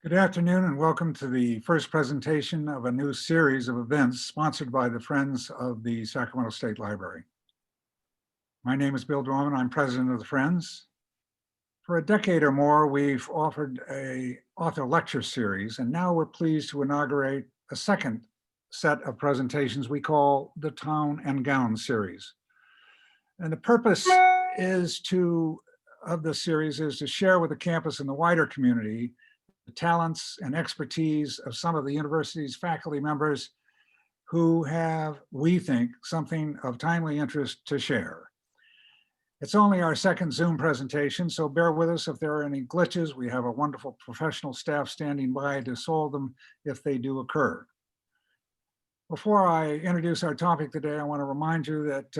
Good afternoon and welcome to the first presentation of a new series of events sponsored by the Friends of the Sacramento State Library. My name is Bill Dorman. I'm president of the Friends. For a decade or more, we've offered a author lecture series, and now we're pleased to inaugurate a second set of presentations we call the Town and Gown series. And the purpose of this series is to share with the campus and the wider community the talents and expertise of some of the university's faculty members who have, we think, something of timely interest to share. It's only our second Zoom presentation, so bear with us if there are any glitches. We have a wonderful professional staff standing by to solve them if they do occur. Before I introduce our topic today, I want to remind you that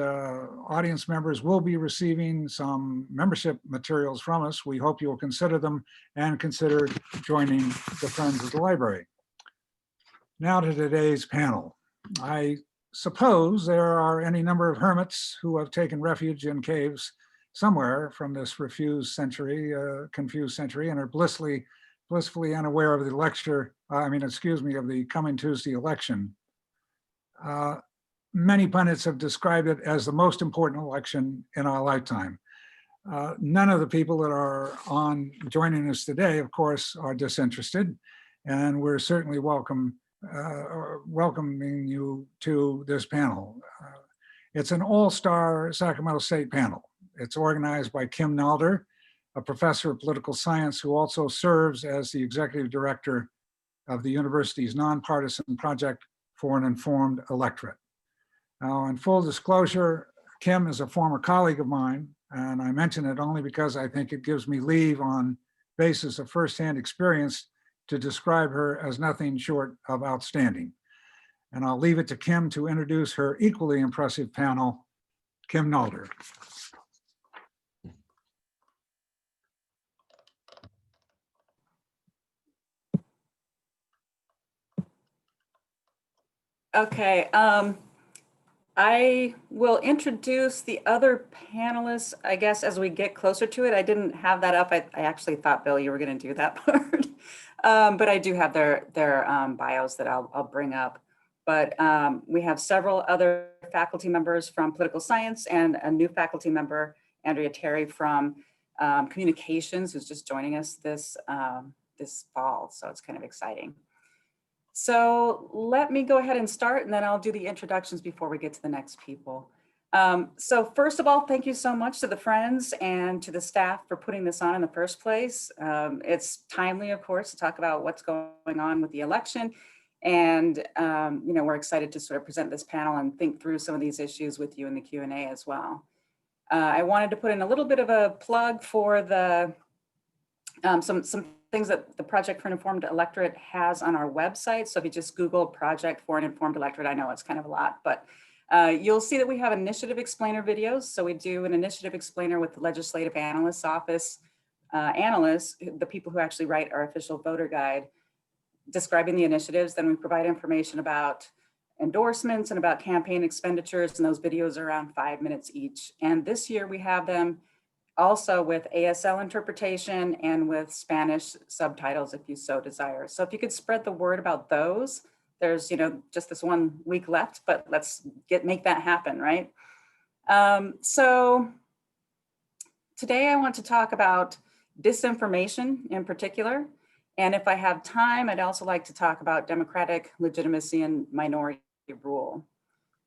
audience members will be receiving some membership materials from us. We hope you will consider them and consider joining the Friends of the Library. Now to today's panel. I suppose there are any number of hermits who have taken refuge in caves somewhere from this confused century, and are blissfully unaware of the of the coming Tuesday election. Many pundits have described it as the most important election in our lifetime. None of the people that are joining us today, of course, are disinterested, and we're certainly welcoming you to this panel. It's an all-star Sacramento State panel. It's organized by Kim Nalder, a professor of political science who also serves as the executive director of the university's nonpartisan Project for an Informed Electorate. Now, in full disclosure, Kim is a former colleague of mine, and I mention it only because I think it gives me leave on basis of firsthand experience to describe her as nothing short of outstanding. And I'll leave it to Kim to introduce her equally impressive panel, Kim Nalder. Okay, I will introduce the other panelists, I guess, as we get closer to it. I didn't have that up. I actually thought, Bill, you were going to do that part. But I do have their bios that I'll bring up. But we have several other faculty members from political science and a new faculty member, Andrea Terry from communications, who's just joining us this fall. So it's kind of exciting. So let me go ahead and start, and then I'll do the introductions before we get to the next people. So first of all, thank you so much to the Friends and to the staff for putting this on in the first place. It's timely, of course, to talk about what's going on with the election. And we're excited to sort of present this panel and think through some of these issues with you in the Q&A as well. I wanted to put in a little bit of a plug for the some things that the Project for an Informed Electorate has on our website. So if you just Google Project for an Informed Electorate, I know it's kind of a lot, but you'll see that we have initiative explainer videos. So we do an initiative explainer with the Legislative Analyst's Office analysts, the people who actually write our official voter guide, describing the initiatives. Then we provide information about endorsements and about campaign expenditures, and those videos are around 5 minutes each. And this year we have them also with ASL interpretation and with Spanish subtitles if you so desire. So if you could spread the word about those, there's just this 1 week left, but let's make that happen, right? So today I want to talk about disinformation in particular. And if I have time, I'd also like to talk about democratic legitimacy and minority rule.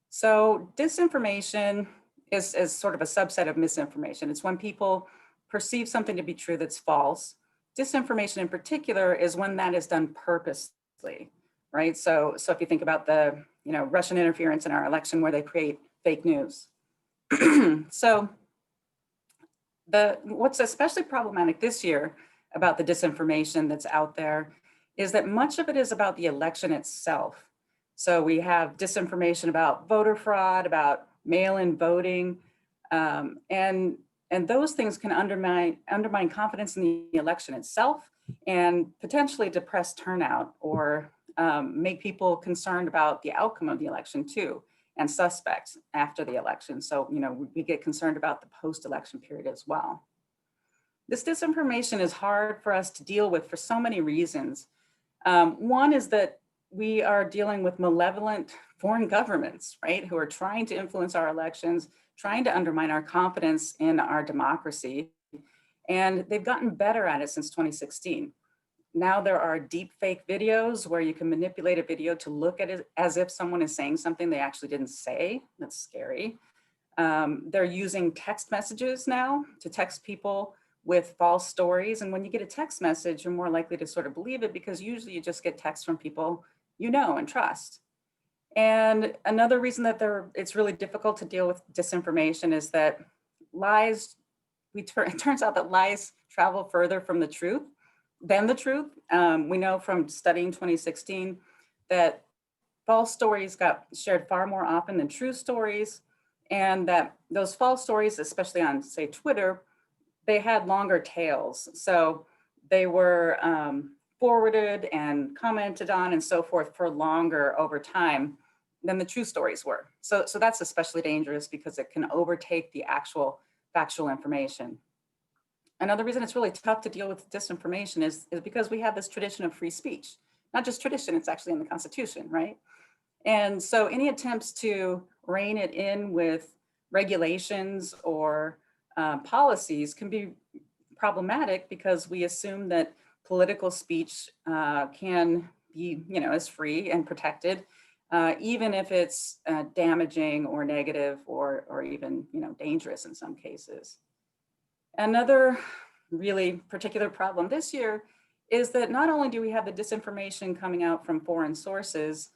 So disinformation is sort of a subset of misinformation. It's when people perceive something to be true that's false. Disinformation in particular is when that is done purposely, right? So if you think about the Russian interference in our election where they create fake news. So what's especially problematic this year about the disinformation that's out there is that much of it is about the election itself. So we have disinformation about voter fraud, about mail-in voting, and those things can undermine confidence in the election itself and potentially depress turnout or make people concerned about the outcome of the election too, and suspects after the election. So we get concerned about the post-election period as well. This disinformation is hard for us to deal with for so many reasons. One is that we are dealing with malevolent foreign governments, right, who are trying to influence our elections, trying to undermine our confidence in our democracy. And they've gotten better at it since 2016. Now there are deep fake videos where you can manipulate a video to look at it as if someone is saying something they actually didn't say. That's scary. They're using text messages now to text people with false stories. And when you get a text message, you're more likely to sort of believe it because usually you just get texts from people you know and trust. And another reason that it's really difficult to deal with disinformation is that lies, it turns out that lies travel further from the truth than the truth. We know from studying 2016 that false stories got shared far more often than true stories, and that those false stories, especially on, say, Twitter, they had longer tails. So they were forwarded and commented on and so forth for longer over time than the true stories were. So that's especially dangerous because it can overtake the actual factual information. Another reason it's really tough to deal with disinformation is because we have this tradition of free speech. Not just tradition, it's actually in the Constitution, right? And so any attempts to rein it in with regulations or policies can be problematic because we assume that political speech can be, is free and protected, even if it's damaging or negative or even, dangerous in some cases. Another really particular problem this year is that not only do we have the disinformation coming out from foreign sources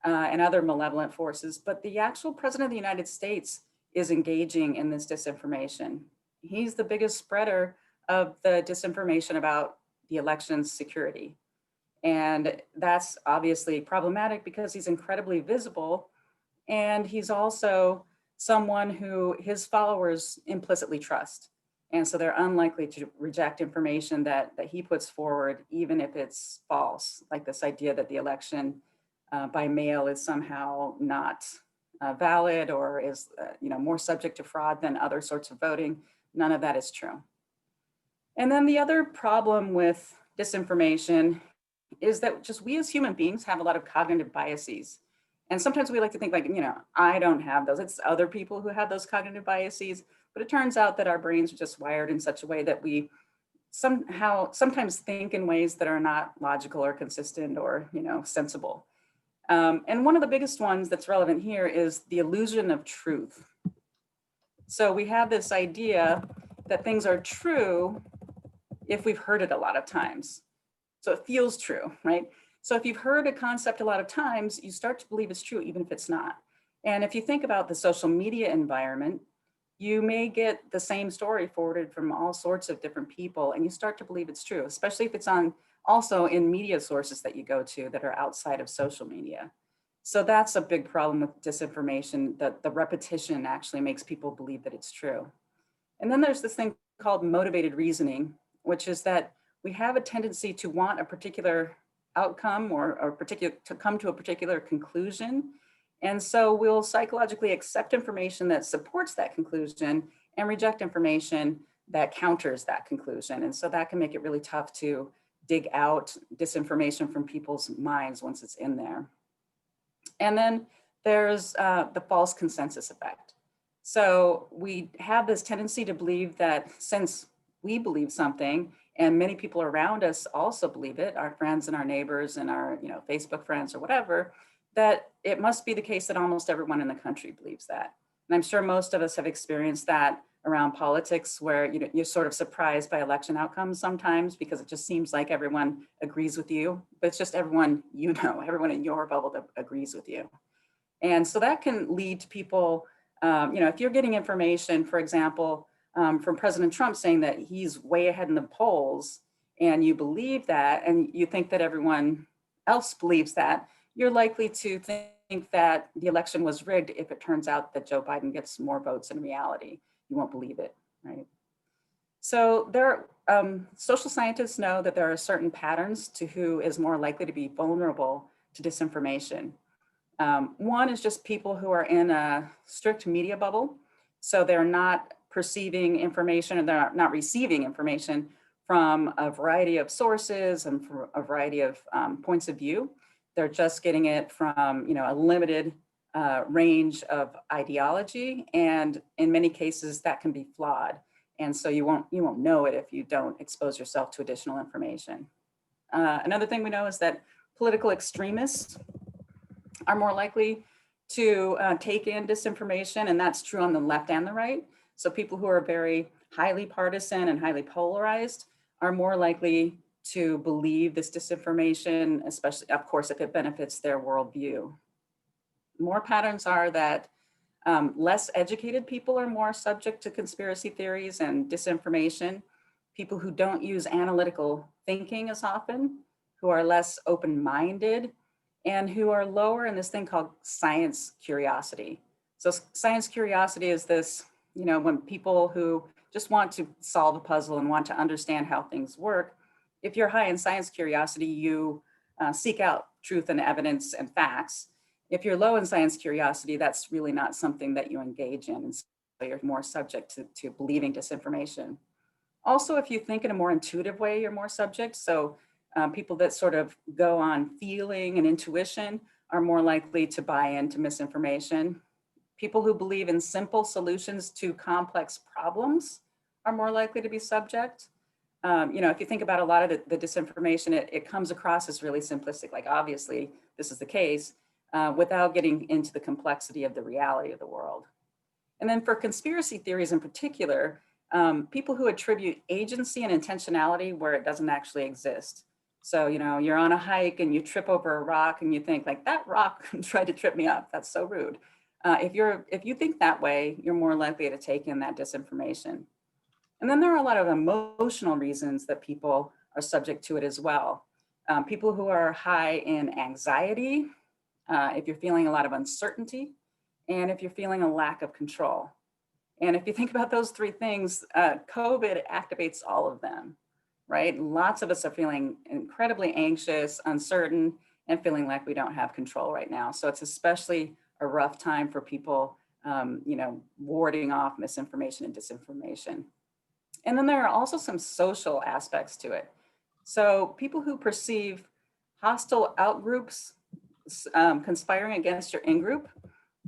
and other malevolent forces, but the actual president of the United States is engaging in this disinformation. He's the biggest spreader of the disinformation about the election's security. And that's obviously problematic because he's incredibly visible. And he's also someone who his followers implicitly trust. And so they're unlikely to reject information that he puts forward, even if it's false, like this idea that the election by mail is somehow not valid or is more subject to fraud than other sorts of voting. None of that is true. And then the other problem with disinformation is that just we as human beings have a lot of cognitive biases. And sometimes we like to think like, I don't have those. It's other people who have those cognitive biases. But it turns out that our brains are just wired in such a way that we sometimes think in ways that are not logical or consistent or, sensible. And one of the biggest ones that's relevant here is the illusion of truth. So we have this idea that things are true if we've heard it a lot of times. So it feels true, right? So if you've heard a concept a lot of times, you start to believe it's true, even if it's not. And if you think about the social media environment, you may get the same story forwarded from all sorts of different people, and you start to believe it's true, especially if it's also in media sources that you go to that are outside of social media. So that's a big problem with disinformation, that the repetition actually makes people believe that it's true. And then there's this thing called motivated reasoning, which is that we have a tendency to want a particular outcome or to come to a particular conclusion. And so we'll psychologically accept information that supports that conclusion and reject information that counters that conclusion. And so that can make it really tough to dig out disinformation from people's minds once it's in there. And then there's the false consensus effect. So we have this tendency to believe that since we believe something and many people around us also believe it, our friends and our neighbors and our Facebook friends or whatever, that it must be the case that almost everyone in the country believes that. And I'm sure most of us have experienced that around politics where you're sort of surprised by election outcomes sometimes because it just seems like everyone agrees with you, but it's just everyone everyone in your bubble that agrees with you. And so that can lead to people, if you're getting information, for example, from President Trump saying that he's way ahead in the polls and you believe that and you think that everyone else believes that, you're likely to think that the election was rigged if it turns out that Joe Biden gets more votes in reality. You won't believe it, right? So social scientists know that there are certain patterns to who is more likely to be vulnerable to disinformation. One is just people who are in a strict media bubble. So they're not perceiving information, and they're not receiving information from a variety of sources and from a variety of points of view. They're just getting it from, you know, a limited range of ideology, and in many cases that can be flawed. And so you won't know it if you don't expose yourself to additional information. Another thing we know is that political extremists are more likely to take in disinformation, and that's true on the left and the right. So people who are very highly partisan and highly polarized are more likely to believe this disinformation, especially, of course, if it benefits their worldview. More patterns are that less educated people are more subject to conspiracy theories and disinformation. People who don't use analytical thinking as often, who are less open-minded, and who are lower in this thing called science curiosity. So science curiosity is this, you know, when people who just want to solve a puzzle and want to understand how things work, if you're high in science curiosity, you seek out truth and evidence and facts. If you're low in science curiosity, that's really not something that you engage in. And so you're more subject to believing disinformation. Also, if you think in a more intuitive way, you're more subject. So people that sort of go on feeling and intuition are more likely to buy into misinformation. People who believe in simple solutions to complex problems are more likely to be subject. You know, if you think about a lot of the disinformation, it comes across as really simplistic, like obviously this is the case, without getting into the complexity of the reality of the world. And then for conspiracy theories in particular, people who attribute agency and intentionality where it doesn't actually exist. So, you know, you're on a hike and you trip over a rock and you think like that rock tried to trip me up. That's so rude. If you think that way, you're more likely to take in that disinformation. And then there are a lot of emotional reasons that people are subject to it as well. People who are high in anxiety, if you're feeling a lot of uncertainty, and if you're feeling a lack of control. And if you think about those three things, COVID activates all of them, right? Lots of us are feeling incredibly anxious, uncertain, and feeling like we don't have control right now. So it's especially a rough time for people, you know, warding off misinformation and disinformation. And then there are also some social aspects to it. So people who perceive hostile outgroups conspiring against your in-group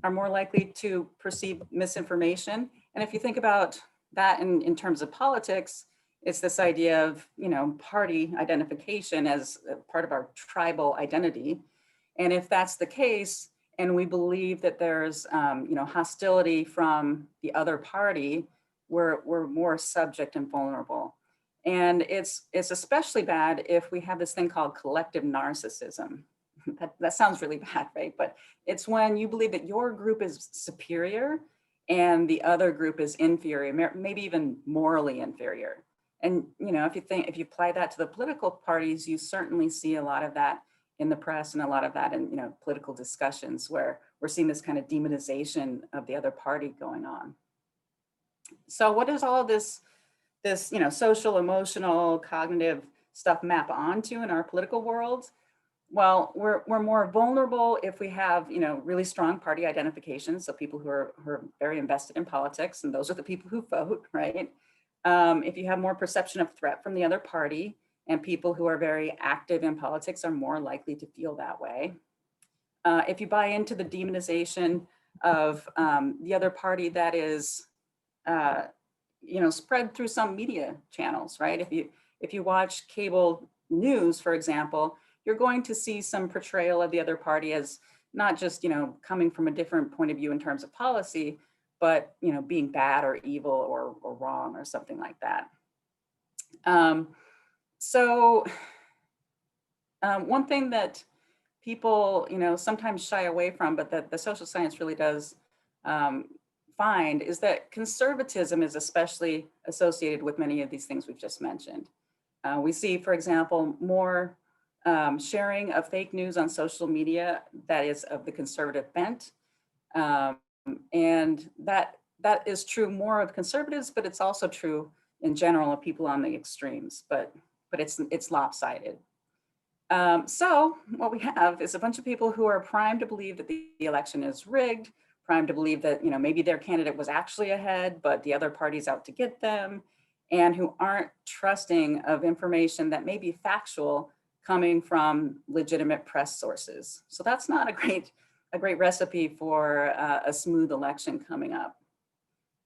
are more likely to perceive misinformation. And if you think about that in terms of politics, it's this idea of, you know, party identification as part of our tribal identity. And if that's the case, and we believe that there's, you know, hostility from the other party, we're more subject and vulnerable. And it's especially bad if we have this thing called collective narcissism. That sounds really bad, right? But it's when you believe that your group is superior and the other group is inferior, maybe even morally inferior. And, you know, if you apply that to the political parties, you certainly see a lot of that in the press and a lot of that in, you know, political discussions where we're seeing this kind of demonization of the other party going on. So what does all of this, you know, social, emotional, cognitive stuff map onto in our political world? Well, we're more vulnerable if we have, you know, really strong party identification. So people who are very invested in politics, and those are the people who vote, right? If you have more perception of threat from the other party, and people who are very active in politics are more likely to feel that way. If you buy into the demonization of the other party that is, you know, spread through some media channels, right? If you watch cable news, for example, you're going to see some portrayal of the other party as not just, you know, coming from a different point of view in terms of policy, but, you know, being bad or evil or wrong or something like that. One thing that people, you know, sometimes shy away from, but that the social science really does find, is that conservatism is especially associated with many of these things we've just mentioned. We see, for example, more sharing of fake news on social media that is of the conservative bent. And that is true more of conservatives, but it's also true in general of people on the extremes, but it's lopsided. So what we have is a bunch of people who are primed to believe that the election is rigged, primed to believe that, maybe their candidate was actually ahead, but the other party's out to get them, and who aren't trusting of information that may be factual coming from legitimate press sources. So that's not a great recipe for a smooth election coming up.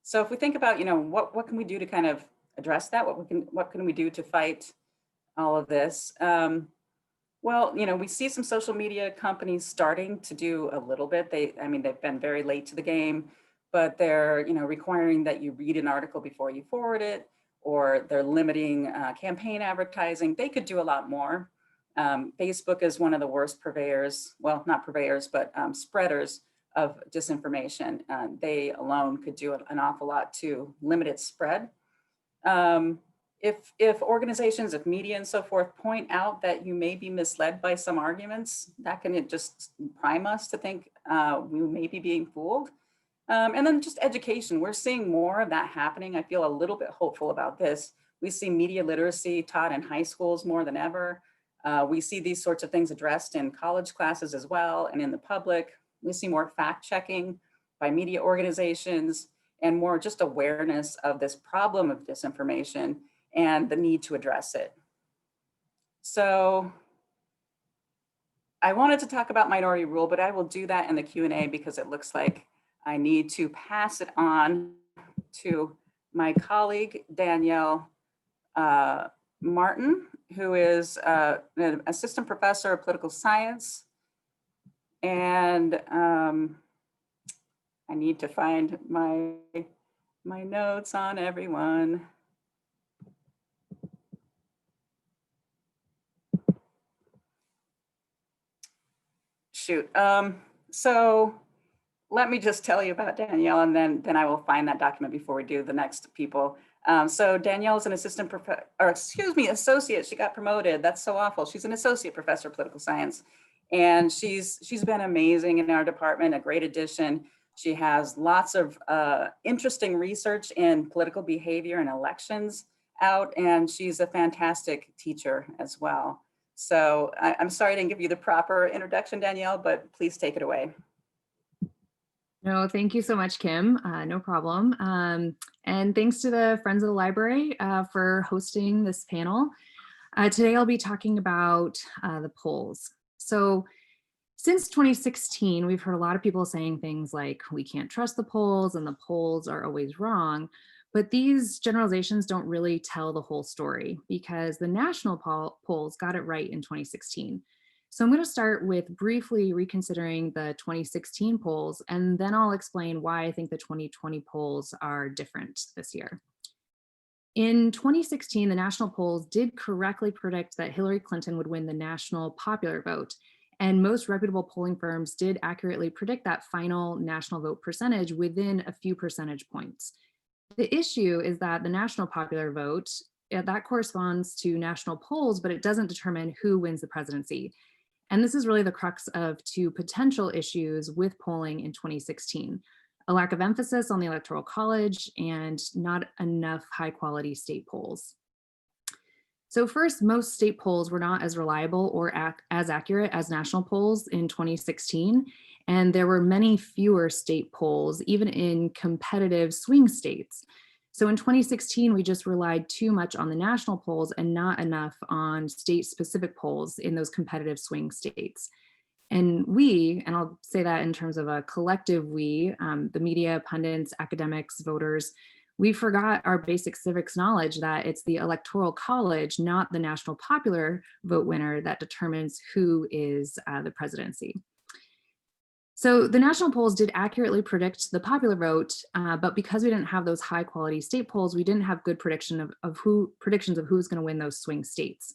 So if we think about, what can we do to kind of address that? What can we do to fight all of this? Well, we see some social media companies starting to do a little bit. They've been very late to the game, but they're, requiring that you read an article before you forward it, or they're limiting campaign advertising. They could do a lot more. Facebook is one of the worst purveyors, well, not purveyors, but spreaders of disinformation. They alone could do an awful lot to limit its spread. If organizations, if media and so forth point out that you may be misled by some arguments, that can just prime us to think we may be being fooled. And then just education, we're seeing more of that happening. I feel a little bit hopeful about this. We see media literacy taught in high schools more than ever. We see these sorts of things addressed in college classes as well, and in the public. We see more fact checking by media organizations and more just awareness of this problem of disinformation and the need to address it. So I wanted to talk about minority rule, but I will do that in the Q&A because it looks like I need to pass it on to my colleague, Danielle Martin, who is an assistant professor of political science. And I need to find my notes on everyone. Shoot. So let me just tell you about Danielle, and then I will find that document before we do the next people. So Danielle is an associate. She got promoted. That's so awful. She's an associate professor of political science. And she's been amazing in our department, a great addition. She has lots of interesting research in political behavior and elections out, and she's a fantastic teacher as well. So I'm sorry I didn't give you the proper introduction, Danielle, but please take it away. No, thank you so much, Kim. No problem. And thanks to the Friends of the Library for hosting this panel. Today I'll be talking about the polls. So since 2016, we've heard a lot of people saying things like, we can't trust the polls and the polls are always wrong. But these generalizations don't really tell the whole story because the national polls got it right in 2016. So I'm going to start with briefly reconsidering the 2016 polls, and then I'll explain why I think the 2020 polls are different this year. In 2016, the national polls did correctly predict that Hillary Clinton would win the national popular vote, and most reputable polling firms did accurately predict that final national vote percentage within a few percentage points. The issue is that the national popular vote, that corresponds to national polls, but it doesn't determine who wins the presidency. And this is really the crux of two potential issues with polling in 2016, a lack of emphasis on the Electoral College and not enough high quality state polls. So first, most state polls were not as reliable or as accurate as national polls in 2016. And there were many fewer state polls, even in competitive swing states. So in 2016, we just relied too much on the national polls and not enough on state-specific polls in those competitive swing states. And we, and I'll say that in terms of a collective we, the media, pundits, academics, voters, we forgot our basic civics knowledge that it's the Electoral College, not the national popular vote winner, that determines who is the presidency. So the national polls did accurately predict the popular vote, but because we didn't have those high quality state polls, we didn't have good predictions of who's going to win those swing states.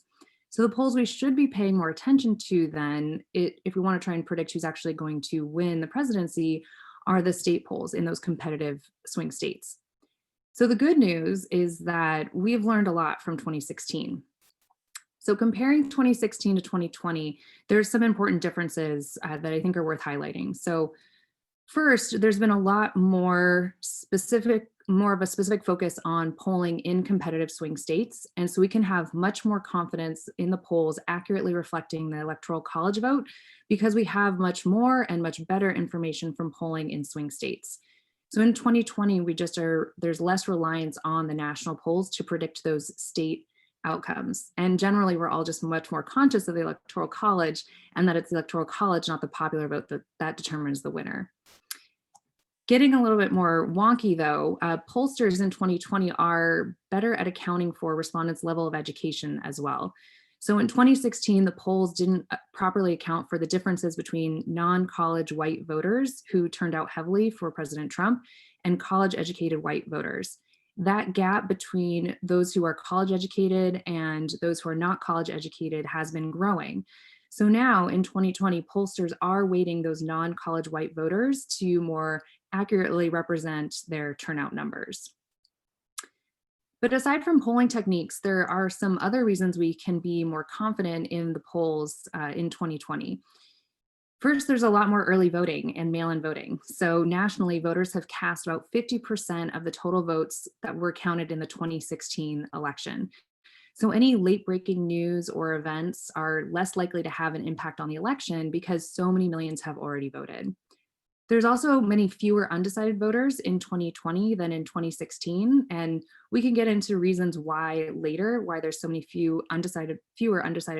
So the polls we should be paying more attention to then, if we want to try and predict who's actually going to win the presidency, are the state polls in those competitive swing states. So the good news is that we've learned a lot from 2016. So comparing 2016 to 2020, there's some important differences that I think are worth highlighting. So First, there's been a lot more of a specific focus on polling in competitive swing states. And so we can have much more confidence in the polls accurately reflecting the Electoral College vote because we have much more and much better information from polling in swing states. So in 2020, there's less reliance on the national polls to predict those state outcomes. And generally, we're all just much more conscious of the Electoral College and that it's the Electoral College, not the popular vote, that determines the winner. Getting a little bit more wonky though, pollsters in 2020 are better at accounting for respondents' level of education as well. So in 2016, the polls didn't properly account for the differences between non-college white voters who turned out heavily for President Trump and college-educated white voters. That gap between those who are college educated and those who are not college educated has been growing. So now in 2020, pollsters are weighting those non-college white voters to more accurately represent their turnout numbers. But aside from polling techniques, there are some other reasons we can be more confident in the polls in 2020. First, there's a lot more early voting and mail-in voting. So nationally, voters have cast about 50% of the total votes that were counted in the 2016 election. So any late-breaking news or events are less likely to have an impact on the election because so many millions have already voted. There's also many fewer undecided voters in 2020 than in 2016, and we can get into reasons why later, why there's so many fewer undecided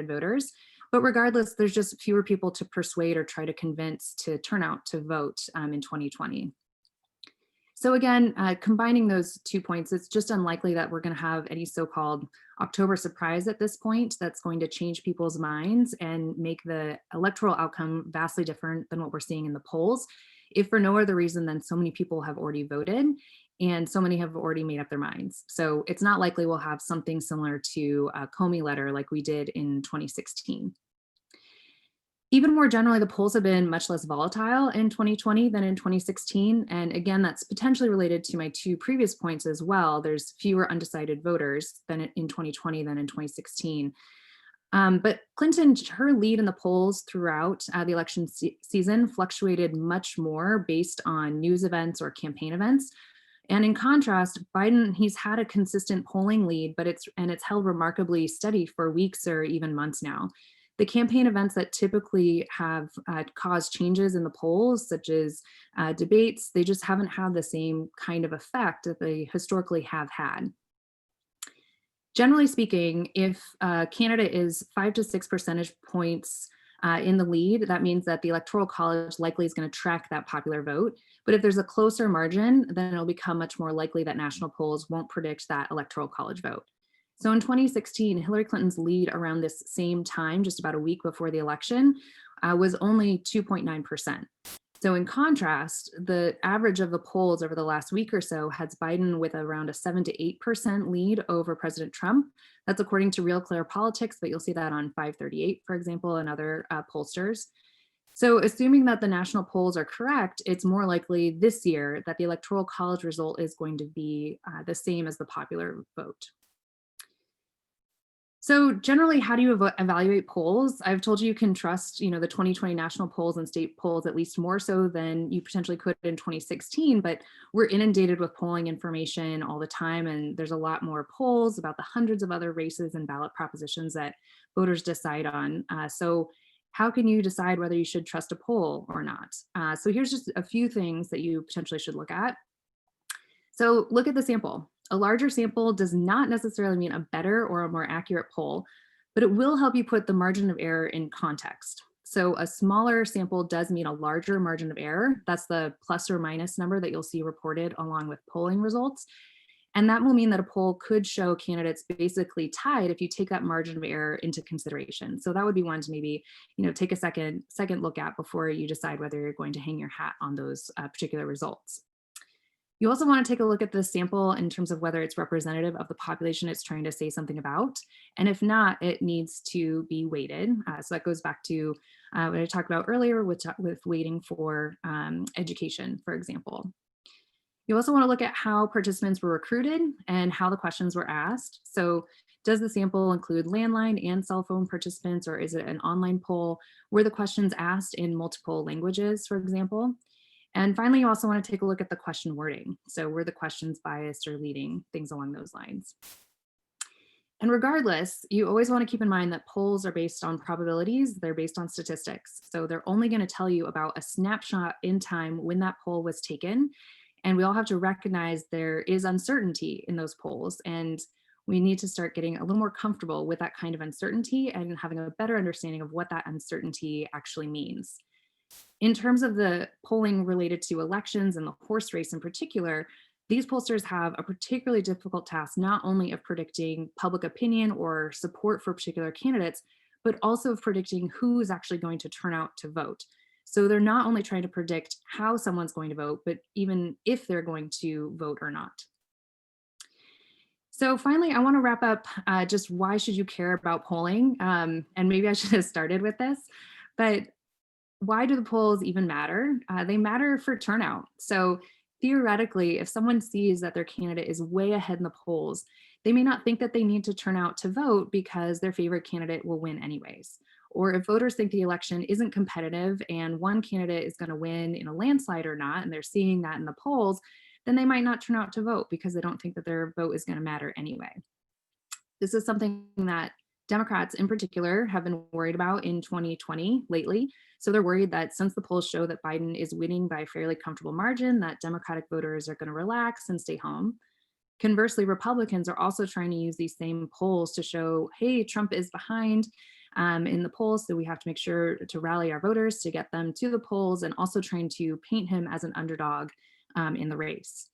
voters. But regardless, there's just fewer people to persuade or try to convince to turn out to vote in 2020. So again, combining those 2 points, it's just unlikely that we're going to have any so-called October surprise at this point that's going to change people's minds and make the electoral outcome vastly different than what we're seeing in the polls, if for no other reason than so many people have already voted and so many have already made up their minds. So it's not likely we'll have something similar to a Comey letter like we did in 2016. Even more generally, the polls have been much less volatile in 2020 than in 2016. And again, that's potentially related to my 2 previous points as well. There's fewer undecided voters than in 2020 than in 2016. But Clinton, her lead in the polls throughout the election season fluctuated much more based on news events or campaign events. And in contrast, Biden, he's had a consistent polling lead, but it's held remarkably steady for weeks or even months now. The campaign events that typically have caused changes in the polls, such as debates, they just haven't had the same kind of effect that they historically have had. Generally speaking, if a candidate is 5 to 6 percentage points in the lead, that means that the Electoral College likely is going to track that popular vote. But if there's a closer margin, then it'll become much more likely that national polls won't predict that Electoral College vote. So in 2016, Hillary Clinton's lead around this same time, just about a week before the election, was only 2.9%. So in contrast, the average of the polls over the last week or so has Biden with around a 7 to 8% lead over President Trump. That's according to Real Clear Politics, but you'll see that on 538, for example, and other pollsters. So assuming that the national polls are correct, it's more likely this year that the Electoral College result is going to be the same as the popular vote. So generally, how do you evaluate polls? I've told you can trust, the 2020 national polls and state polls at least more so than you potentially could in 2016, but we're inundated with polling information all the time, and there's a lot more polls about the hundreds of other races and ballot propositions that voters decide on. So how can you decide whether you should trust a poll or not? So here's just a few things that you potentially should look at. So look at the sample. A larger sample does not necessarily mean a better or a more accurate poll, but it will help you put the margin of error in context. So a smaller sample does mean a larger margin of error. That's the plus or minus number that you'll see reported along with polling results. And that will mean that a poll could show candidates basically tied if you take that margin of error into consideration. So that would be one to maybe, take a second look at before you decide whether you're going to hang your hat on those particular results. You also want to take a look at the sample in terms of whether it's representative of the population it's trying to say something about. And if not, it needs to be weighted. So that goes back to what I talked about earlier with weighting for education, for example. You also want to look at how participants were recruited and how the questions were asked. So does the sample include landline and cell phone participants, or is it an online poll? Were the questions asked in multiple languages, for example? And finally, you also want to take a look at the question wording. So were the questions biased or leading, things along those lines. And regardless, you always want to keep in mind that polls are based on probabilities, they're based on statistics. So they're only going to tell you about a snapshot in time when that poll was taken. And we all have to recognize there is uncertainty in those polls. And we need to start getting a little more comfortable with that kind of uncertainty and having a better understanding of what that uncertainty actually means. In terms of the polling related to elections and the horse race in particular, these pollsters have a particularly difficult task, not only of predicting public opinion or support for particular candidates, but also of predicting who is actually going to turn out to vote. So they're not only trying to predict how someone's going to vote, but even if they're going to vote or not. So finally, I want to wrap up just why should you care about polling? And maybe I should have started with this, but why do the polls even matter? They matter for turnout. So theoretically, if someone sees that their candidate is way ahead in the polls, they may not think that they need to turn out to vote because their favorite candidate will win anyways. Or if voters think the election isn't competitive and one candidate is going to win in a landslide or not, and they're seeing that in the polls, then they might not turn out to vote because they don't think that their vote is going to matter anyway. This is something that Democrats in particular have been worried about in 2020 lately. So they're worried that since the polls show that Biden is winning by a fairly comfortable margin, that Democratic voters are going to relax and stay home. Conversely, Republicans are also trying to use these same polls to show, hey, Trump is behind in the polls, so we have to make sure to rally our voters to get them to the polls, and also trying to paint him as an underdog in the race.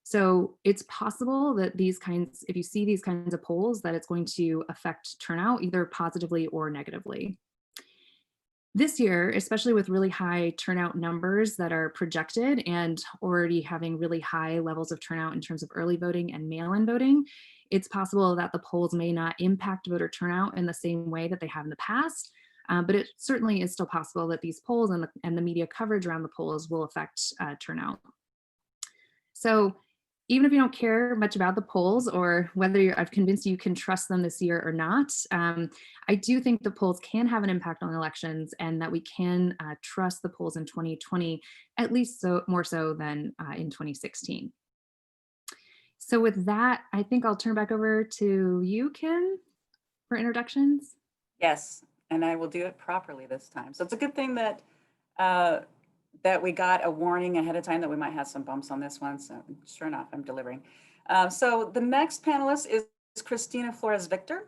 So it's possible that these kinds, if you see these kinds of polls, that it's going to affect turnout either positively or negatively. This year, especially with really high turnout numbers that are projected and already having really high levels of turnout in terms of early voting and mail-in voting, it's possible that the polls may not impact voter turnout in the same way that they have in the past, but it certainly is still possible that these polls and the media coverage around the polls will affect turnout. So even if you don't care much about the polls or whether I've convinced you can trust them this year or not, I do think the polls can have an impact on elections and that we can trust the polls in 2020, at least more so than in 2016. So with that, I think I'll turn back over to you, Kim, for introductions. Yes, and I will do it properly this time. So it's a good thing that that we got a warning ahead of time that we might have some bumps on this one. So sure enough, I'm delivering. So the next panelist is Cristina Flores Victor.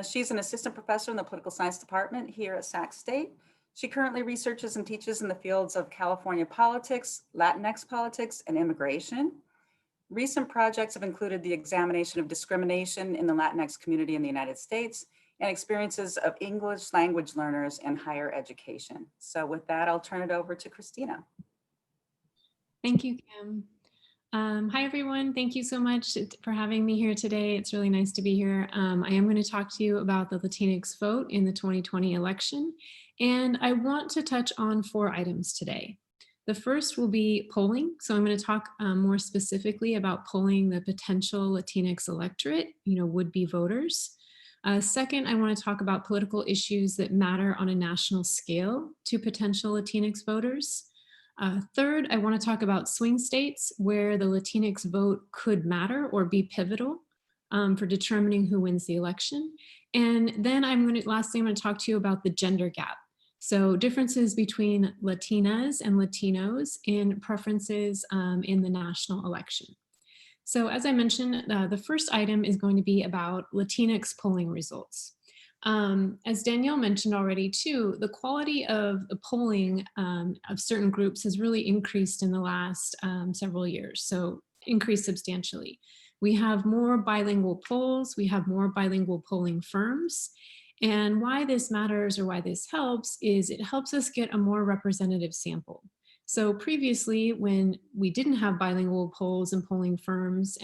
She's an assistant professor in the political science department here at Sac State. She currently researches and teaches in the fields of California politics, Latinx politics, and immigration. Recent projects have included the examination of discrimination in the Latinx community in the United States and experiences of English language learners in higher education. So with that, I'll turn it over to Cristina. Thank you, Kim. Hi, everyone. Thank you so much for having me here today. It's really nice to be here. I am going to talk to you about the Latinx vote in the 2020 election, and I want to touch on 4 items today. The first will be polling. So I'm going to talk more specifically about polling the potential Latinx electorate, would-be voters. Second, I want to talk about political issues that matter on a national scale to potential Latinx voters. Third, I want to talk about swing states where the Latinx vote could matter or be pivotal for determining who wins the election. And then lastly, I'm going to talk to you about the gender gap. So differences between Latinas and Latinos in preferences in the national election. So as I mentioned, the first item is going to be about Latinx polling results. As Danielle mentioned already too, the quality of the polling of certain groups has really increased in the last several years, so increased substantially. We have more bilingual polls, we have more bilingual polling firms, and why this matters or why this helps is it helps us get a more representative sample. So previously, when we didn't have bilingual polls and polling firms,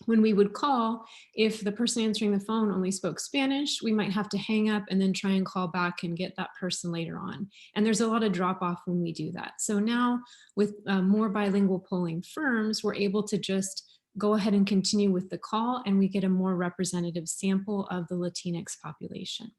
when we would call, if the person answering the phone only spoke Spanish, we might have to hang up and then try and call back and get that person later on. And there's a lot of drop off when we do that. So now with more bilingual polling firms, we're able to just go ahead and continue with the call and we get a more representative sample of the Latinx population.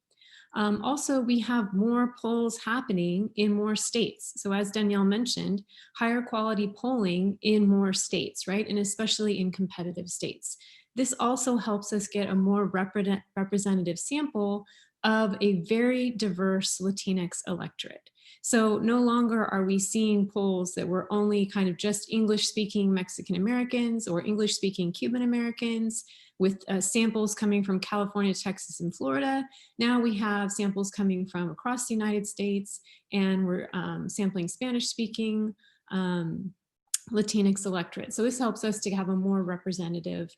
Also, we have more polls happening in more states. So as Danielle mentioned, higher quality polling in more states, right? And especially in competitive states. This also helps us get a more representative sample of a very diverse Latinx electorate. So no longer are we seeing polls that were only kind of just English-speaking Mexican Americans or English-speaking Cuban Americans with samples coming from California, Texas, and Florida. Now we have samples coming from across the United States, and we're sampling Spanish-speaking Latinx electorate. So this helps us to have a more representative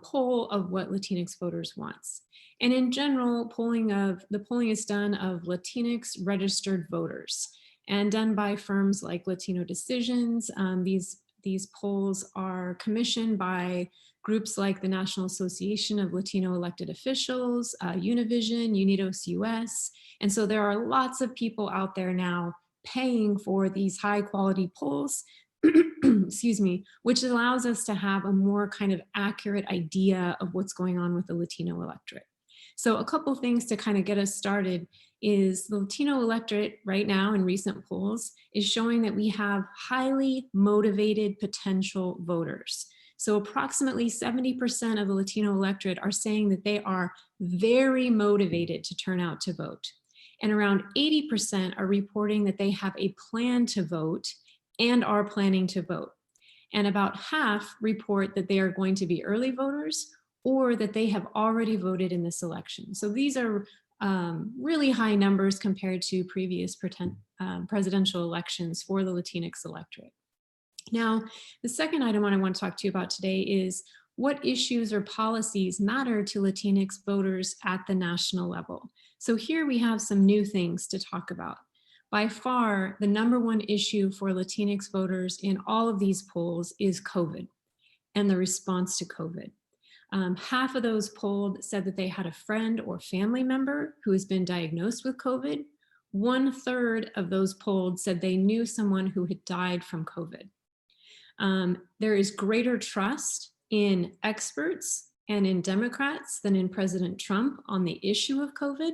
poll of what Latinx voters wants. And in general, the polling is done of Latinx registered voters and done by firms like Latino Decisions. These polls are commissioned by groups like the National Association of Latino Elected Officials, Univision, Unidos US. And so there are lots of people out there now paying for these high quality polls, excuse me, which allows us to have a more kind of accurate idea of what's going on with the Latino electorate. So a couple things to kind of get us started is the Latino electorate right now in recent polls is showing that we have highly motivated potential voters. So approximately 70% of the Latino electorate are saying that they are very motivated to turn out to vote. And around 80% are reporting that they have a plan to vote and are planning to vote. And about half report that they are going to be early voters or that they have already voted in this election. So these are really high numbers compared to previous presidential elections for the Latinx electorate. Now, the second item I want to talk to you about today is what issues or policies matter to Latinx voters at the national level. So here we have some new things to talk about. By far, the #1 issue for Latinx voters in all of these polls is COVID and the response to COVID. Half of those polled said that they had a friend or family member who has been diagnosed with COVID. 1/3 of those polled said they knew someone who had died from COVID. There is greater trust in experts and in Democrats than in President Trump on the issue of COVID.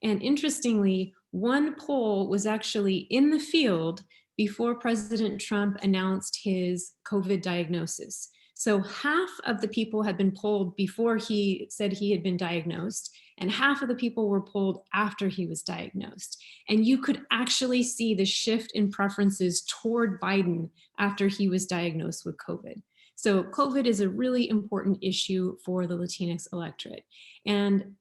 And interestingly, one poll was actually in the field before President Trump announced his COVID diagnosis. So half of the people had been polled before he said he had been diagnosed, and half of the people were polled after he was diagnosed. And you could actually see the shift in preferences toward Biden after he was diagnosed with COVID. So COVID is a really important issue for the Latinx electorate. And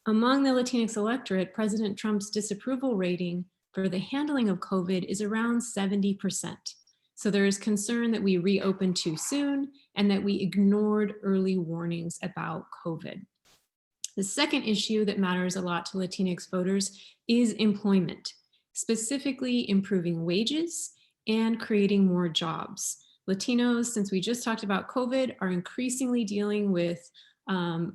among the Latinx electorate, President Trump's disapproval rating for the handling of COVID is around 70%. So there is concern that we reopened too soon and that we ignored early warnings about COVID. The second issue that matters a lot to Latinx voters is employment, specifically improving wages and creating more jobs. Latinos, since we just talked about COVID, are increasingly dealing with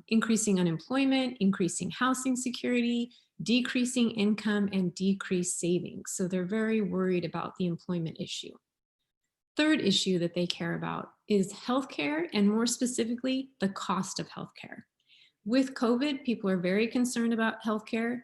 increasing unemployment, increasing housing security, decreasing income, and decreased savings. So they're very worried about the employment issue. Third issue that they care about is healthcare, and more specifically, the cost of healthcare. With COVID, people are very concerned about healthcare.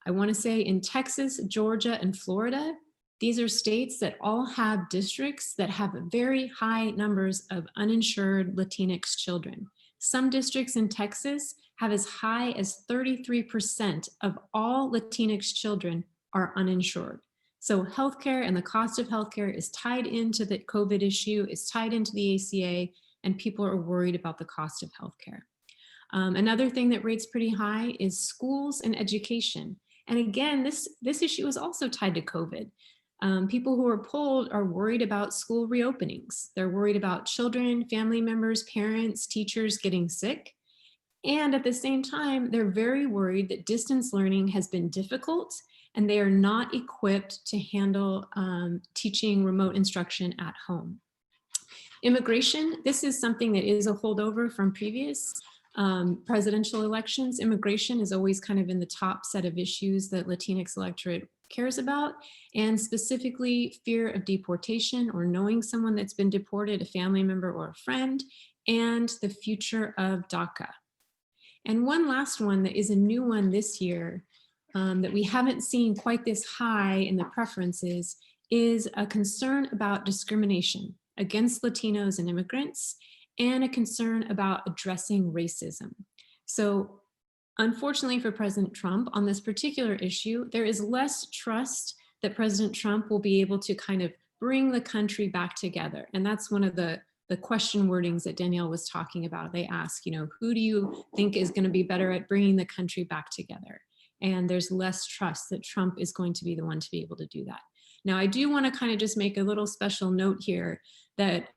I want to say in Texas, Georgia, and Florida, these are states that all have districts that have very high numbers of uninsured Latinx children. Some districts in Texas have as high as 33% of all Latinx children are uninsured. So healthcare and the cost of healthcare is tied into the COVID issue, is tied into the ACA, and people are worried about the cost of healthcare. Another thing that rates pretty high is schools and education. And again, this issue is also tied to COVID. People who are polled are worried about school reopenings. They're worried about children, family members, parents, teachers getting sick. And at the same time, they're very worried that distance learning has been difficult and they are not equipped to handle teaching remote instruction at home. Immigration, this is something that is a holdover from previous presidential elections. Immigration is always kind of in the top set of issues that Latinx electorate cares about, and specifically fear of deportation or knowing someone that's been deported, a family member or a friend, and the future of DACA. And one last one that is a new one this year that we haven't seen quite this high in the preferences is a concern about discrimination against Latinos and immigrants, and a concern about addressing racism. So unfortunately for President Trump on this particular issue, there is less trust that President Trump will be able to kind of bring the country back together. And that's one of the question wordings that Danielle was talking about. They ask, who do you think is going to be better at bringing the country back together? And there's less trust that Trump is going to be the one to be able to do that. Now, I do want to kind of just make a little special note here that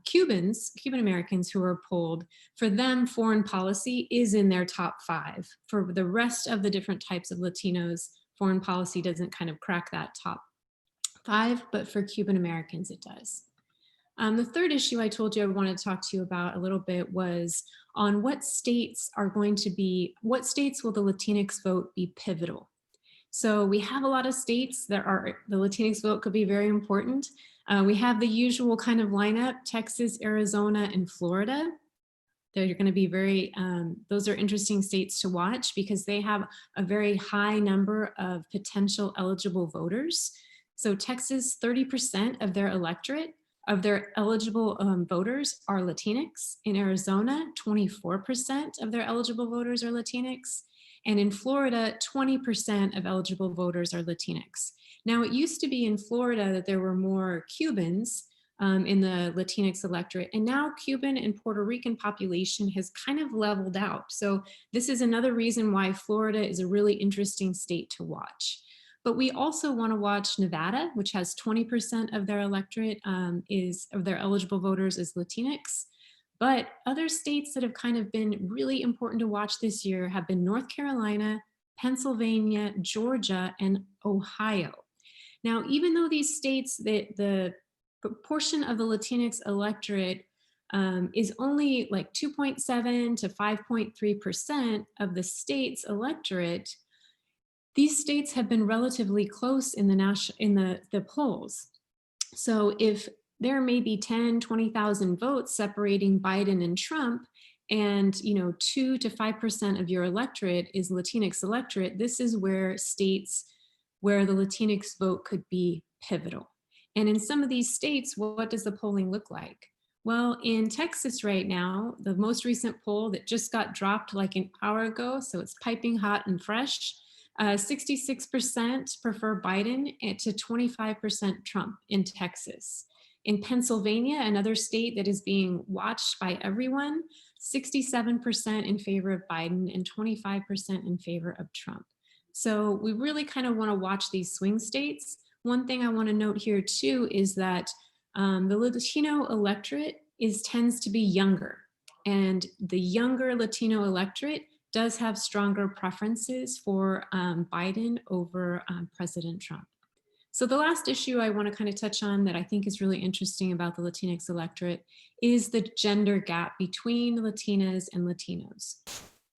Cuban Americans who are polled, for them, foreign policy is in their top 5. For the rest of the different types of Latinos, foreign policy doesn't kind of crack that top 5, but for Cuban Americans, it does. The third issue I told you I wanted to talk to you about a little bit was on what states will the Latinx vote be pivotal? So we have a lot of states that the Latinx vote could be very important. We have the usual kind of lineup: Texas, Arizona, and Florida. They're going to be those are interesting states to watch because they have a very high number of potential eligible voters. So Texas, 30% of their electorate, of their eligible voters are Latinx. In Arizona, 24% of their eligible voters are Latinx. And in Florida, 20% of eligible voters are Latinx. Now, it used to be in Florida that there were more Cubans in the Latinx electorate, and now Cuban and Puerto Rican population has kind of leveled out. So this is another reason why Florida is a really interesting state to watch. But we also want to watch Nevada, which has 20% of their electorate of their eligible voters is Latinx. But other states that have kind of been really important to watch this year have been North Carolina, Pennsylvania, Georgia, and Ohio. Now, even though these states, the proportion of the Latinx electorate is only like 2.7 to 5.3% of the state's electorate, these states have been relatively close in the polls. So if there may be 10, 20,000 votes separating Biden and Trump, and 2 to 5% of your electorate is Latinx electorate, this is where states where the Latinx vote could be pivotal. And in some of these states, what does the polling look like? Well, in Texas right now, the most recent poll that just got dropped like an hour ago, so it's piping hot and fresh, 66% prefer Biden to 25% Trump in Texas. In Pennsylvania, another state that is being watched by everyone, 67% in favor of Biden and 25% in favor of Trump. So we really kind of want to watch these swing states. One thing I want to note here too is that the Latino electorate tends to be younger, and the younger Latino electorate does have stronger preferences for Biden over President Trump. So the last issue I want to kind of touch on that I think is really interesting about the Latinx electorate is the gender gap between Latinas and Latinos.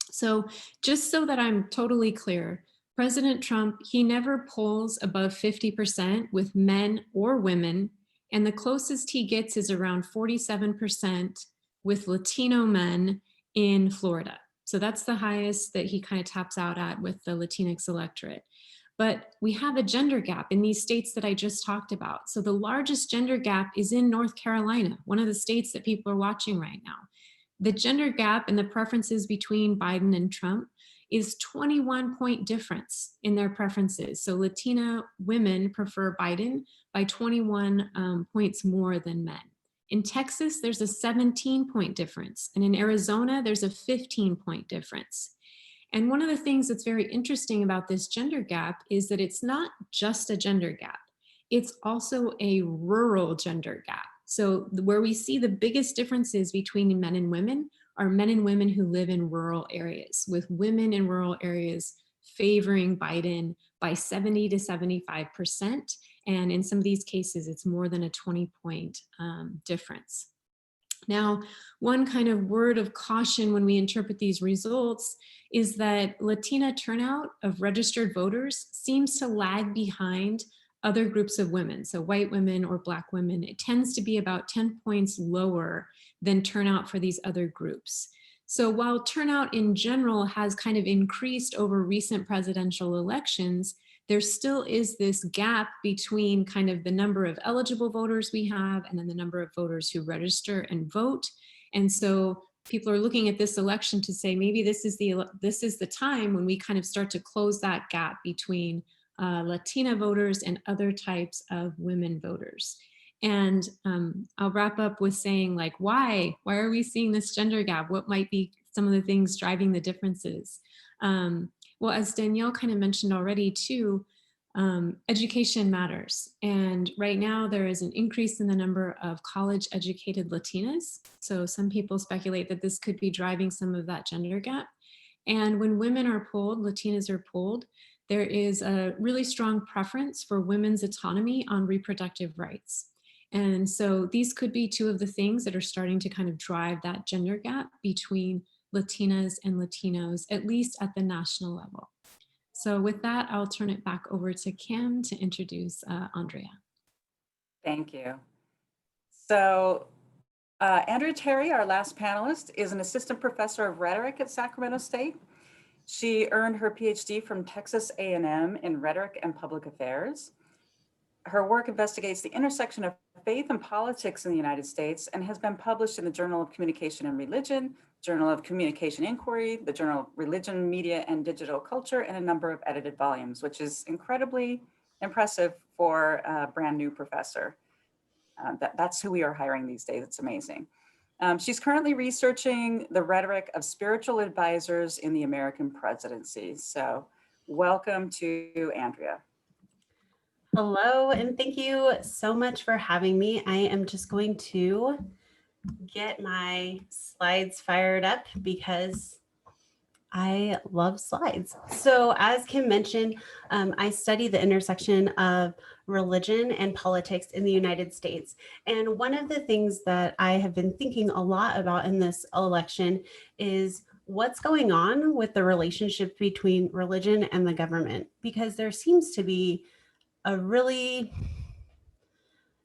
So just so that I'm totally clear, President Trump, he never polls above 50% with men or women, and the closest he gets is around 47% with Latino men in Florida. So that's the highest that he kind of taps out at with the Latinx electorate. But we have a gender gap in these states that I just talked about. So the largest gender gap is in North Carolina, one of the states that people are watching right now. The gender gap and the preferences between Biden and Trump is 21-point difference in their preferences. So Latina women prefer Biden by 21 points more than men. In Texas, there's a 17-point difference. And in Arizona, there's a 15-point difference. And one of the things that's very interesting about this gender gap is that it's not just a gender gap. It's also a rural gender gap. So where we see the biggest differences between men and women are men and women who live in rural areas, with women in rural areas favoring Biden by 70 to 75%. And in some of these cases, it's more than a 20-point difference. Now, one kind of word of caution when we interpret these results is that Latina turnout of registered voters seems to lag behind other groups of women, so white women or Black women. It tends to be about 10 points lower than turnout for these other groups. So while turnout in general has kind of increased over recent presidential elections, there still is this gap between kind of the number of eligible voters we have and then the number of voters who register and vote. And so people are looking at this election to say maybe this is the time when we kind of start to close that gap between Latina voters and other types of women voters. And I'll wrap up with saying, like, why are we seeing this gender gap? What might be some of the things driving the differences? Well, as Danielle kind of mentioned already too, education matters. And right now there is an increase in the number of college educated Latinas. So some people speculate that this could be driving some of that gender gap. And when women are polled, Latinas are polled, there is a really strong preference for women's autonomy on reproductive rights. And so these could be two of the things that are starting to kind of drive that gender gap between Latinas and Latinos, at least at the national level. So with that, I'll turn it back over to Kim to introduce Andrea. Thank you. So Andrea Terry, our last panelist, is an assistant professor of rhetoric at Sacramento State. She earned her PhD from Texas A&M in rhetoric and public affairs. Her work investigates the intersection of faith and politics in the United States and has been published in the Journal of Communication and Religion, Journal of Communication Inquiry, the Journal of Religion, Media, and Digital Culture, and a number of edited volumes, which is incredibly impressive for a brand new professor. That's who we are hiring these days. It's amazing. She's currently researching the rhetoric of spiritual advisors in the American presidency. So welcome to Andrea. Hello, and thank you so much for having me. I am just going to get my slides fired up because I love slides. So as Kim mentioned, I study the intersection of religion and politics in the United States. And one of the things that I have been thinking a lot about in this election is what's going on with the relationship between religion and the government, because there seems to be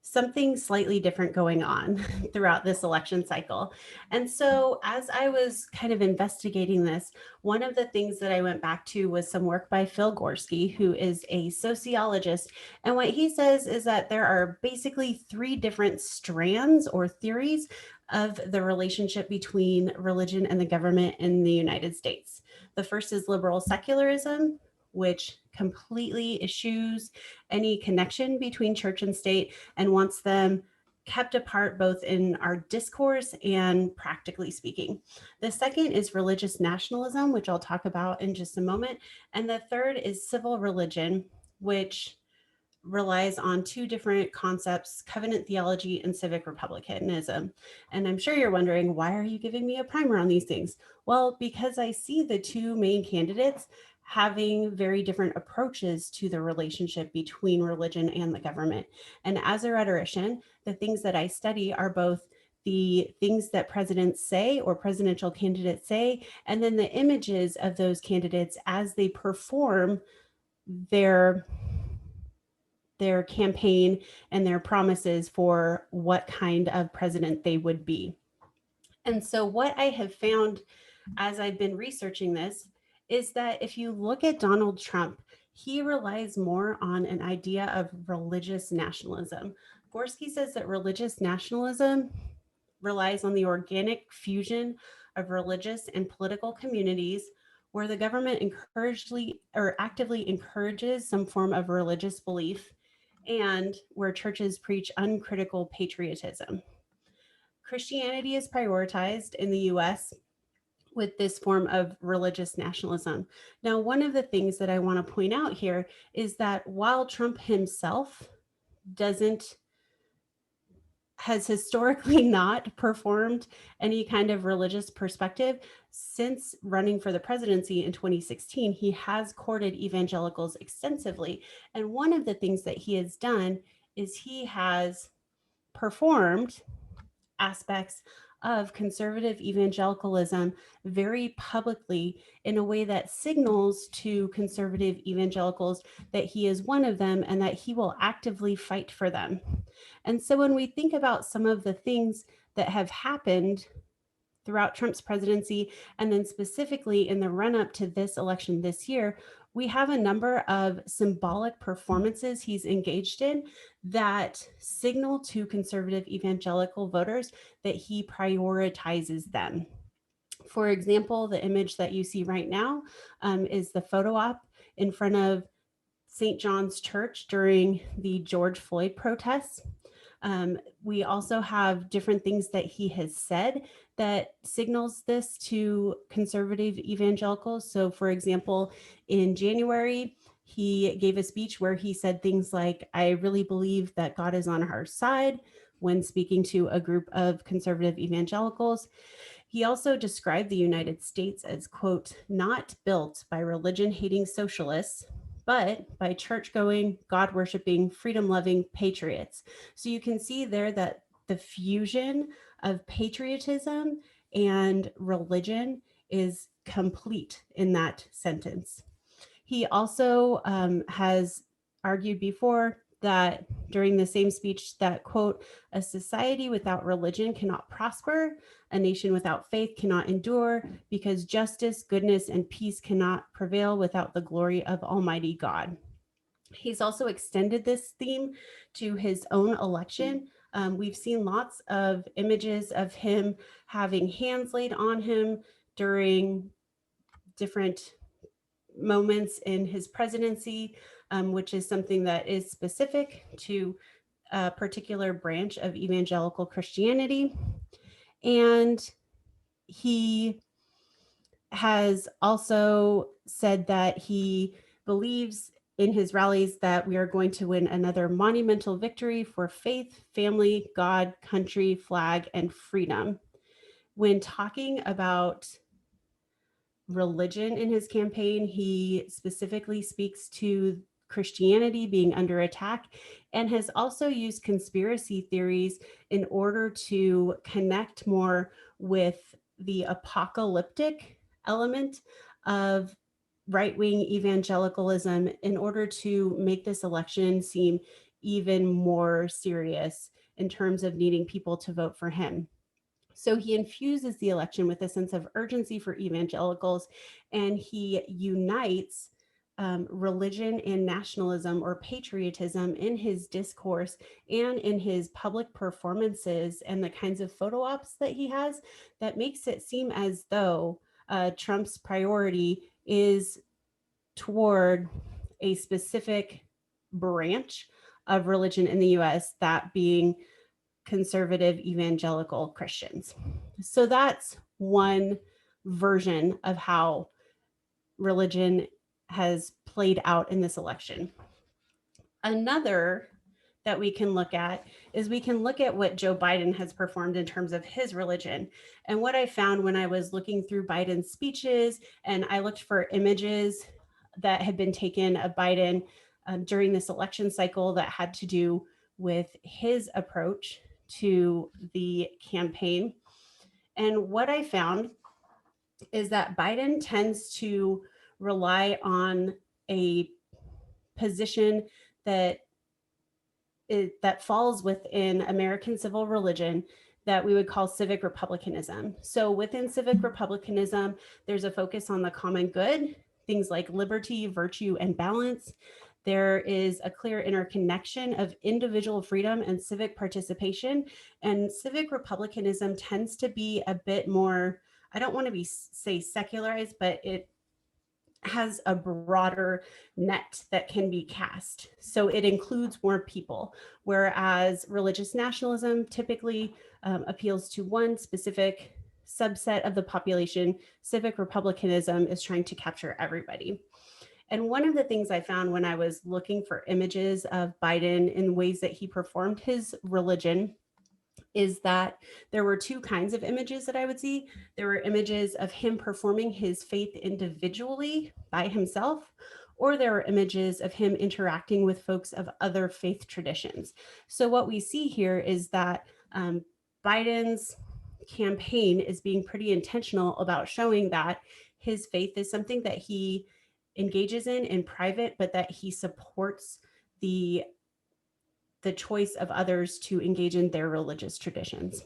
something slightly different going on throughout this election cycle. And so as I was kind of investigating this, one of the things that I went back to was some work by Phil Gorski, who is a sociologist. And what he says is that there are basically 3 different strands or theories of the relationship between religion and the government in the United States. The first is liberal secularism, which completely eschews any connection between church and state and wants them kept apart both in our discourse and practically speaking. The second is religious nationalism, which I'll talk about in just a moment. And the third is civil religion, which relies on 2 different concepts, covenant theology and civic republicanism. And I'm sure you're wondering, why are you giving me a primer on these things? Well, because I see the 2 main candidates having very different approaches to the relationship between religion and the government. And as a rhetorician, the things that I study are both the things that presidents say or presidential candidates say, and then the images of those candidates as they perform their campaign and their promises for what kind of president they would be. And so what I have found as I've been researching this is that if you look at Donald Trump, he relies more on an idea of religious nationalism. Gorski says that religious nationalism relies on the organic fusion of religious and political communities where the government actively encourages some form of religious belief and where churches preach uncritical patriotism. Christianity is prioritized in the US with this form of religious nationalism. Now, one of the things that I want to point out here is that while Trump himself has historically not performed any kind of religious perspective, since running for the presidency in 2016, he has courted evangelicals extensively. And one of the things that he has done is he has performed aspects of conservative evangelicalism very publicly in a way that signals to conservative evangelicals that he is one of them and that he will actively fight for them. And so when we think about some of the things that have happened throughout Trump's presidency, and then specifically in the run up to this election this year, we have a number of symbolic performances he's engaged in that signal to conservative evangelical voters that he prioritizes them. For example, the image that you see right now is the photo op in front of St. John's Church during the George Floyd protests. We also have different things that he has said that signals this to conservative evangelicals. So, for example, in January, he gave a speech where he said things like, "I really believe that God is on our side," when speaking to a group of conservative evangelicals. He also described the United States as, quote, "not built by religion-hating socialists, but by church-going, God-worshiping, freedom-loving patriots." So you can see there that the fusion of patriotism and religion is complete in that sentence. He also has argued before that during the same speech that, quote, "a society without religion cannot prosper, a nation without faith cannot endure, because justice, goodness, and peace cannot prevail without the glory of Almighty God." He's also extended this theme to his own election. We've seen lots of images of him having hands laid on him during different moments in his presidency, which is something that is specific to a particular branch of evangelical Christianity. And he has also said that he believes in his rallies that we are going to win another monumental victory for faith, family, God, country, flag, and freedom. When talking about religion in his campaign, he specifically speaks to Christianity being under attack and has also used conspiracy theories in order to connect more with the apocalyptic element of right-wing evangelicalism in order to make this election seem even more serious in terms of needing people to vote for him. So he infuses the election with a sense of urgency for evangelicals, and he unites religion and nationalism or patriotism in his discourse and in his public performances and the kinds of photo ops that he has that makes it seem as though Trump's priority is toward a specific branch of religion in the US, that being conservative evangelical Christians. So that's one version of how religion has played out in this election. Another that we can look at is we can look at what Joe Biden has performed in terms of his religion. And what I found when I was looking through Biden's speeches and I looked for images that had been taken of Biden during this election cycle that had to do with his approach to the campaign. And what I found is that Biden tends to rely on a position that falls within American civil religion that we would call civic republicanism. So within civic republicanism, there's a focus on the common good, things like liberty, virtue, and balance. There is a clear interconnection of individual freedom and civic participation. And civic republicanism tends to be a bit more, I don't want to say secularized, but it has a broader net that can be cast. So it includes more people, whereas religious nationalism typically appeals to one specific subset of the population. Civic republicanism is trying to capture everybody. And one of the things I found when I was looking for images of Biden in ways that he performed his religion is that there were two kinds of images that I would see. There were images of him performing his faith individually by himself, or there were images of him interacting with folks of other faith traditions. So what we see here is that Biden's campaign is being pretty intentional about showing that his faith is something that he engages in private, but that he supports the choice of others to engage in their religious traditions.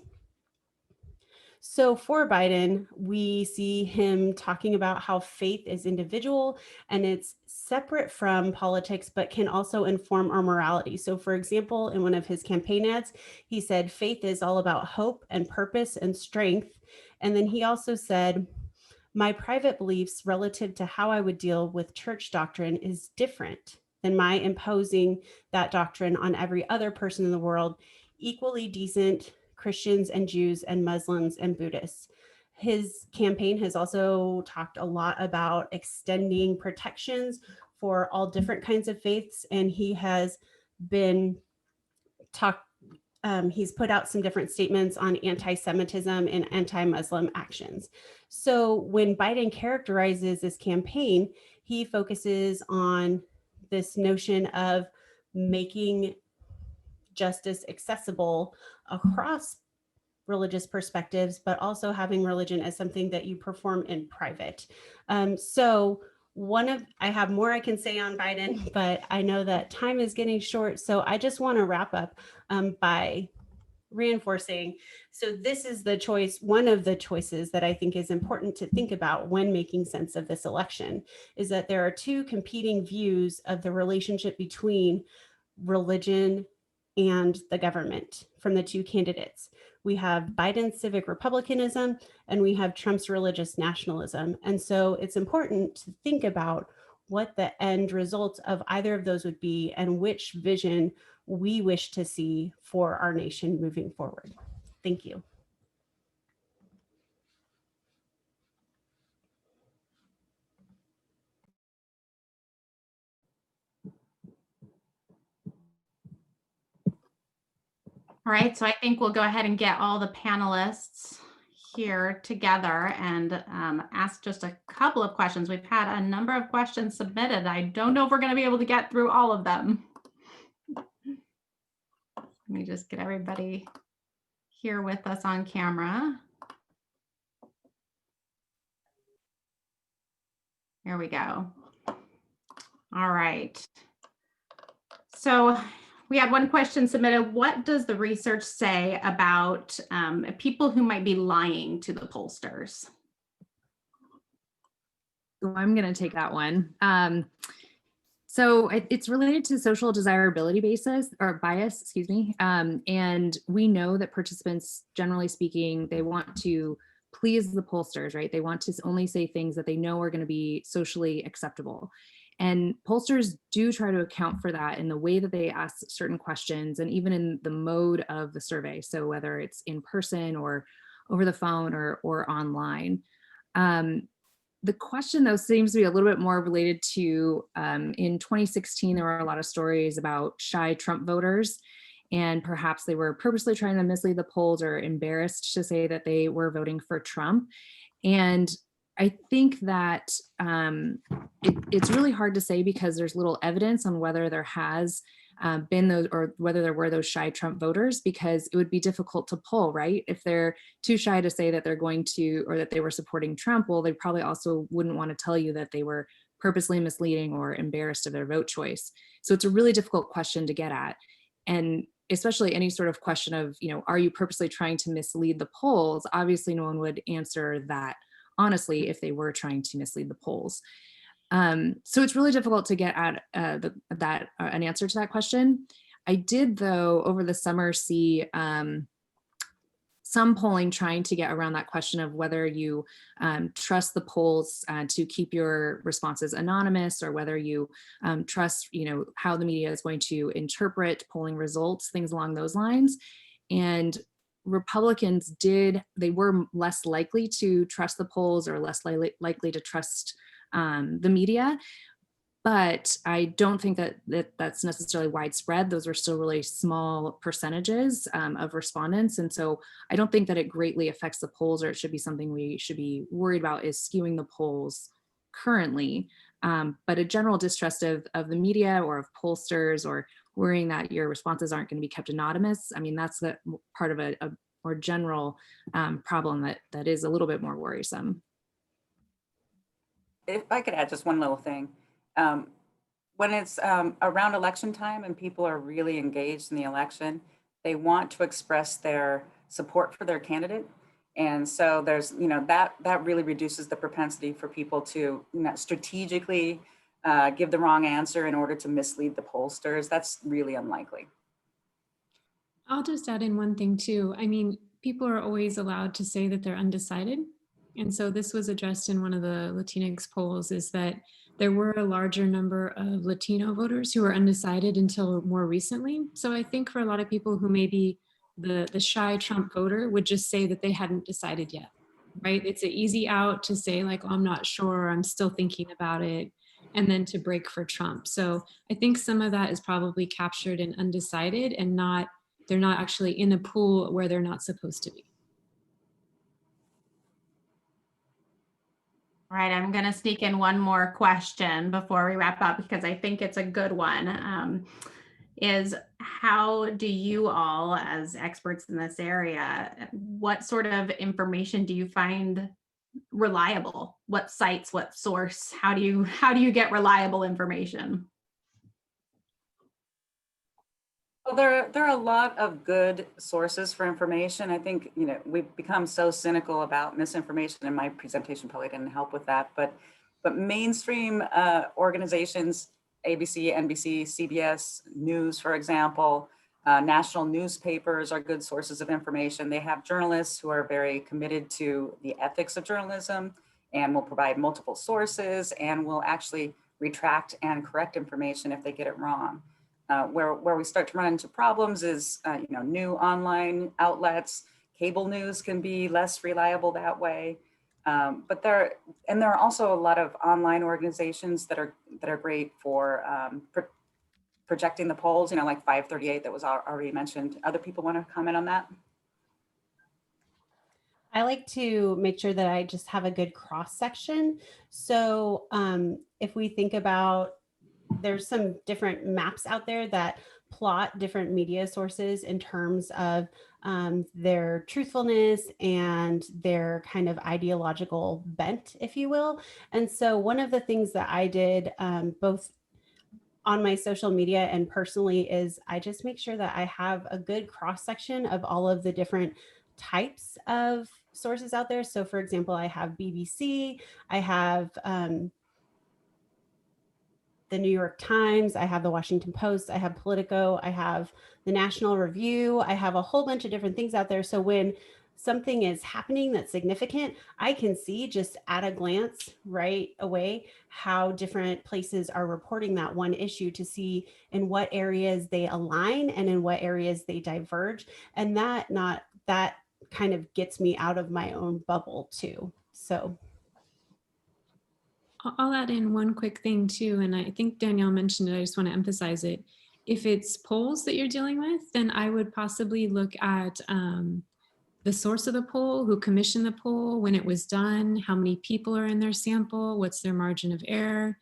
So for Biden, we see him talking about how faith is individual and it's separate from politics, but can also inform our morality. So, for example, in one of his campaign ads, he said, faith is all about hope and purpose and strength. And then he also said, my private beliefs relative to how I would deal with church doctrine is different than my imposing that doctrine on every other person in the world, equally decent Christians and Jews and Muslims and Buddhists. His campaign has also talked a lot about extending protections for all different kinds of faiths, and he has been he's put out some different statements on anti-Semitism and anti-Muslim actions. So when Biden characterizes this campaign, he focuses on this notion of making justice accessible across religious perspectives, but also having religion as something that you perform in private. I have more I can say on Biden, but I know that time is getting short. So I just want to wrap up by reinforcing. So this is the choice, one of the choices that I think is important to think about when making sense of this election, is that there are two competing views of the relationship between religion and the government from the two candidates. We have Biden's civic republicanism and we have Trump's religious nationalism. And so it's important to think about what the end result of either of those would be and which vision we wish to see for our nation moving forward. Thank you. All right, so I think we'll go ahead and get all the panelists here together and ask just a couple of questions. We've had a number of questions submitted. I don't know if we're going to be able to get through all of them. Let me just get everybody here with us on camera. Here we go. All right. So we had one question submitted. What does the research say about people who might be lying to the pollsters? So I'm going to take that one. So it's related to social desirability bias, excuse me. And we know that participants, generally speaking, they want to please the pollsters, right? They want to only say things that they know are going to be socially acceptable. And pollsters do try to account for that in the way that they ask certain questions and even in the mode of the survey. So whether it's in person or over the phone or online. The question, though, seems to be a little bit more related to in 2016, there were a lot of stories about shy Trump voters, and perhaps they were purposely trying to mislead the polls or embarrassed to say that they were voting for Trump. And I think that it's really hard to say because there's little evidence on whether there has been those or whether there were those shy Trump voters, because it would be difficult to poll, right? If they're too shy to say that they're going to or that they were supporting Trump, well, they probably also wouldn't want to tell you that they were purposely misleading or embarrassed of their vote choice. So it's a really difficult question to get at. And especially any sort of question of, are you purposely trying to mislead the polls? Obviously, no one would answer that honestly if they were trying to mislead the polls. So it's really difficult to get at an answer to that question. I did, though, over the summer see some polling trying to get around that question of whether you trust the polls to keep your responses anonymous, or whether you trust, how the media is going to interpret polling results, things along those lines. And Republicans they were less likely to trust the polls or less likely to trust the media, but I don't think that's necessarily widespread. Those are still really small percentages of respondents. And so I don't think that it greatly affects the polls, or it should be something we should be worried about is skewing the polls currently. But a general distrust of the media or of pollsters, or worrying that your responses aren't going to be kept anonymous. I mean, that's the part of a more general problem that is a little bit more worrisome. If I could add just one little thing. When it's around election time and people are really engaged in the election, they want to express their support for their candidate. And so there's, that really reduces the propensity for people to strategically give the wrong answer in order to mislead the pollsters. That's really unlikely. I'll just add in one thing too. I mean, people are always allowed to say that they're undecided. And so this was addressed in one of the Latinx polls, is that there were a larger number of Latino voters who were undecided until more recently. So I think for a lot of people who maybe the shy Trump voter would just say that they hadn't decided yet, right? It's an easy out to say like, oh, I'm not sure, I'm still thinking about it, and then to break for Trump. So I think some of that is probably captured in undecided and they're not actually in a pool where they're not supposed to be. All right, I'm going to sneak in one more question before we wrap up because I think it's a good one. Is how do you all, as experts in this area, what sort of information do you find reliable? What sites, what source? How do you get reliable information? Well, there are a lot of good sources for information. I think, we've become so cynical about misinformation, and my presentation probably didn't help with that, but mainstream organizations, ABC, NBC, CBS News, for example, national newspapers are good sources of information. They have journalists who are very committed to the ethics of journalism and will provide multiple sources and will actually retract and correct information if they get it wrong. Where we start to run into problems is, new online outlets. Cable news can be less reliable that way. But there are also a lot of online organizations that are great for projecting the polls, like 538 that was already mentioned. Other people want to comment on that? I like to make sure that I just have a good cross section. So if we think about, there's some different maps out there that plot different media sources in terms of their truthfulness and their kind of ideological bent, if you will. And so one of the things that I did both on my social media and personally is I just make sure that I have a good cross section of all of the different types of sources out there. So for example, I have BBC, I have the New York Times, I have the Washington Post, I have Politico, I have the National Review, I have a whole bunch of different things out there. So when something is happening that's significant, I can see just at a glance right away how different places are reporting that one issue to see in what areas they align and in what areas they diverge. And that kind of gets me out of my own bubble too. So I'll add in one quick thing too, and I think Danielle mentioned it, I just want to emphasize it. If it's polls that you're dealing with, then I would possibly look at the source of the poll, who commissioned the poll, when it was done, how many people are in their sample, what's their margin of error.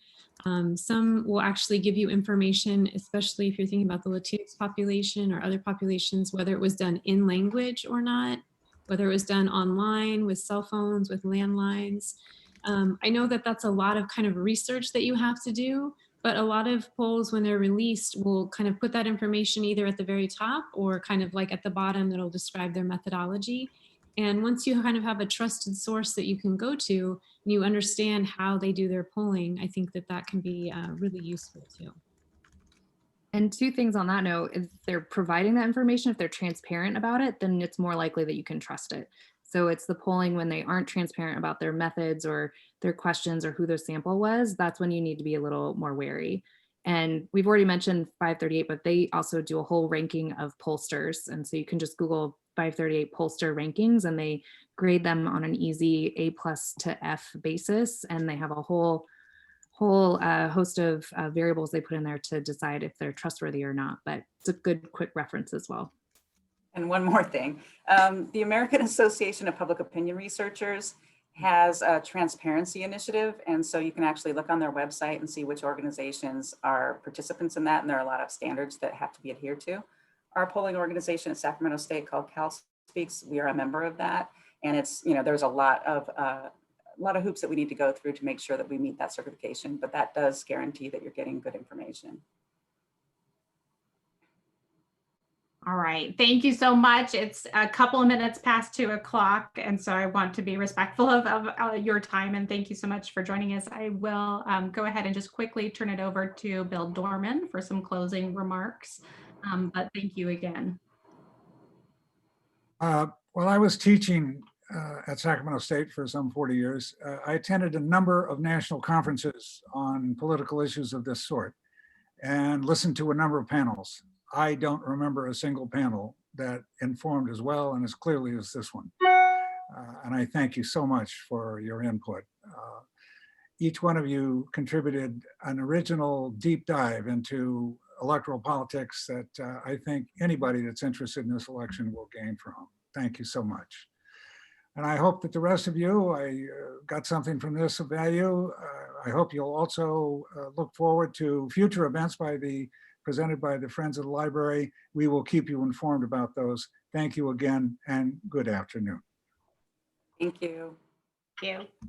Some will actually give you information, especially if you're thinking about the Latinx population or other populations, whether it was done in language or not, whether it was done online with cell phones, with landlines. I know that that's a lot of kind of research that you have to do, but a lot of polls when they're released will kind of put that information either at the very top or kind of like at the bottom that'll describe their methodology. And once you kind of have a trusted source that you can go to and you understand how they do their polling, I think that that can be really useful too. And two things on that note, if they're providing that information, if they're transparent about it, then it's more likely that you can trust it. So it's the polling when they aren't transparent about their methods or their questions or who their sample was, that's when you need to be a little more wary. And we've already mentioned 538, but they also do a whole ranking of pollsters. And so you can just Google 538 pollster rankings and they grade them on an easy A+ to F basis. And they have a whole host of variables they put in there to decide if they're trustworthy or not. But it's a good quick reference as well. And one more thing, the American Association of Public Opinion Researchers has a transparency initiative. And so you can actually look on their website and see which organizations are participants in that. And there are a lot of standards that have to be adhered to. Our polling organization at Sacramento State called CalSpeaks, we are a member of that. And it's, there's a lot of hoops that we need to go through to make sure that we meet that certification, but that does guarantee that you're getting good information. All right, thank you so much. It's a couple of minutes past 2 o'clock, and so I want to be respectful of your time, and thank you so much for joining us. I will go ahead and just quickly turn it over to Bill Dorman for some closing remarks, but thank you again. While I was teaching at Sacramento State for some 40 years, I attended a number of national conferences on political issues of this sort and listened to a number of panels. I don't remember a single panel that informed as well and as clearly as this one. And I thank you so much for your input. Each one of you contributed an original deep dive into electoral politics that I think anybody that's interested in this election will gain from. Thank you so much. And I hope that the rest of you, I got something from this of value. I hope you'll also look forward to future events presented by the Friends of the Library. We will keep you informed about those. Thank you again and good afternoon. Thank you. Thank you.